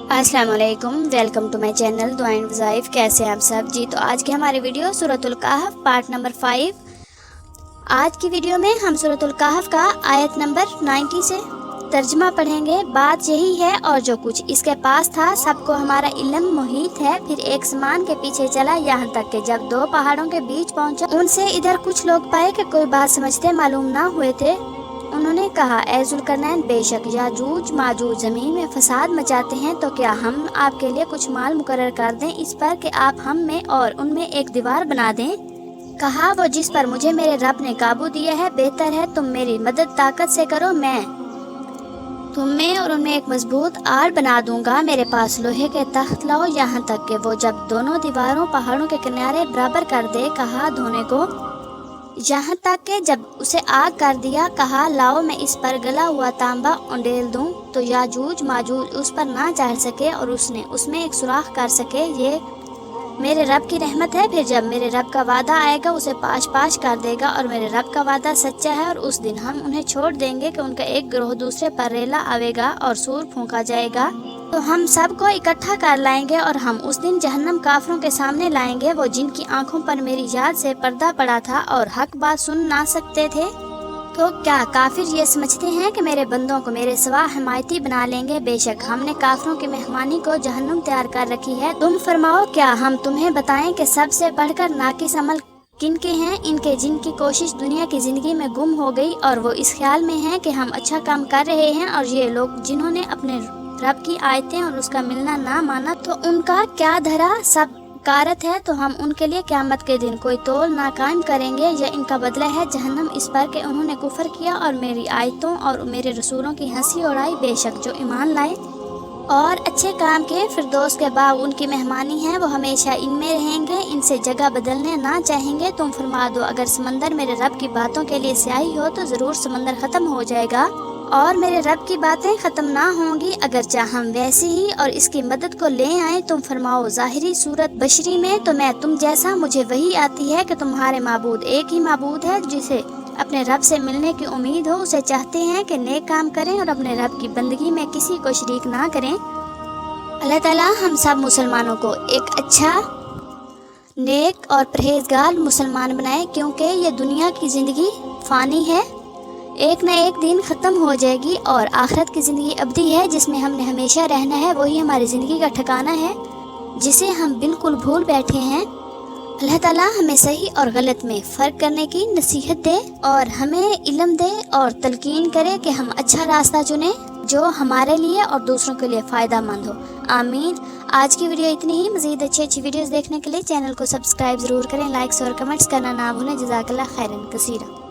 अस्सलाम वालेकुम, welcome to my channel दुआ एंड वज़ाइफ। कैसे हैं आप सब जी। तो आज की हमारी वीडियो सूरतुल कहफ पार्ट नंबर 5। आज की वीडियो में हम सूरतुल कहफ का आयत नंबर 90 से तर्जमा पढ़ेंगे। बात यही है और जो कुछ इसके पास था सबको हमारा इल्म मुहीत है। फिर एक समान के पीछे चला यहाँ तक कि जब दो पहाड़ों के बीच पहुँचा, उनसे इधर कुछ लोग पाए कि कोई बात समझते मालूम ना हुए थे। उन्होंने कहा, ए ज़ुल्करनैन, बेशक याजूज माजूज ज़मीन में फसाद मचाते हैं, तो क्या हम आपके लिए कुछ माल मुकर्रर कर दें इस पर कि आप हम में और उनमें एक दीवार बना दें। कहा, वो जिस पर मुझे मेरे रब ने काबू दिया है बेहतर है, तुम मेरी मदद ताकत से करो, मैं तुम में और उनमें एक मजबूत आड़ बना दूंगा। मेरे पास लोहे के तख्त लाओ, यहाँ तक कि वो जब दोनों दीवारों पहाड़ों के किनारे बराबर कर दे। कहा, धोने को, यहाँ तक कि जब उसे आग कर दिया। कहा, लाओ मैं इस पर गला हुआ तांबा उंडेल दूं तो याजूज माजूज उस पर ना चढ़ सके और उसने उसमें एक सुराख कर सके। ये मेरे रब की रहमत है। फिर जब मेरे रब का वादा आएगा उसे पाश पाश कर देगा और मेरे रब का वादा सच्चा है। और उस दिन हम उन्हें छोड़ देंगे कि उनका एक ग्रोह दूसरे पर रेला आवेगा और सूर फूंका जाएगा, तो हम सबको इकट्ठा कर लाएंगे और हम उस दिन जहन्नम काफरों के सामने लाएंगे, वो जिनकी आंखों पर मेरी याद से पर्दा पड़ा था और हक बात सुन ना सकते थे। तो क्या काफिर ये समझते हैं कि मेरे बंदों को मेरे सिवा हिमायती बना लेंगे? बेशक हमने काफरों की मेहमानी को जहन्नुम तैयार कर रखी है। तुम फरमाओ, क्या हम तुम्हें बताएं कि सबसे बढ़कर नाकिस अमल किनके हैं? इनके जिनकी कोशिश दुनिया की जिंदगी में गुम हो गई और वो इस ख्याल में हैं कि हम अच्छा काम कर रहे हैं, और ये लोग जिन्होंने अपने रब की आयतें और उसका मिलना ना माना, तो उनका क्या धरा सब कारत है। तो हम उनके लिए क़यामत के दिन कोई तोल ना कायम करेंगे। यह इनका बदला है जहन्नम, इस पर कि उन्होंने कुफर किया और मेरी आयतों और मेरे रसूलों की हंसी उड़ाई। बेशक जो ईमान लाए और अच्छे काम के फिरदौस के बाग उनकी मेहमानी है, वो हमेशा इनमें रहेंगे, इनसे जगह बदलने ना चाहेंगे। तुम फरमा दो, अगर समंदर मेरे रब की बातों के लिए स्याही हो तो ज़रूर समंदर ख़त्म हो जाएगा और मेरे रब की बातें ख़त्म ना होंगी, अगर चाहम वैसी ही और इसकी मदद को ले आए। तुम फरमाओ, ज़ाहिरी सूरत बशरी में तो मैं तुम जैसा, मुझे वही आती है कि तुम्हारे माबूद एक ही माबूद है, जिसे अपने रब से मिलने की उम्मीद हो। उसे चाहते हैं कि नेक काम करें और अपने रब की बंदगी में किसी को शरीक ना करें। अल्लाह ताला हम सब मुसलमानों को एक अच्छा, नेक और परहेजगार मुसलमान बनाए, क्योंकि ये दुनिया की ज़िंदगी फ़ानी है, एक न एक दिन ख़त्म हो जाएगी, और आखिरत की ज़िंदगी अबदी है जिसमें हमने हमेशा रहना है। वही हमारी ज़िंदगी का ठिकाना है जिसे हम बिल्कुल भूल बैठे हैं। अल्लाह ताला हमें सही और गलत में फ़र्क करने की नसीहत दे और हमें इल्म दे और तलकीन करे कि हम अच्छा रास्ता चुनें जो हमारे लिए और दूसरों के लिए फ़ायदा मंद हो। आमीन। आज की वीडियो इतनी ही। मज़ीद अच्छी वीडियोज़ देखने के लिए चैनल को सब्सक्राइब ज़रूर करें, लाइक्स और कमेंट्स करना ना भूलें। जज़ाकल्लाह खैरन कसीरा।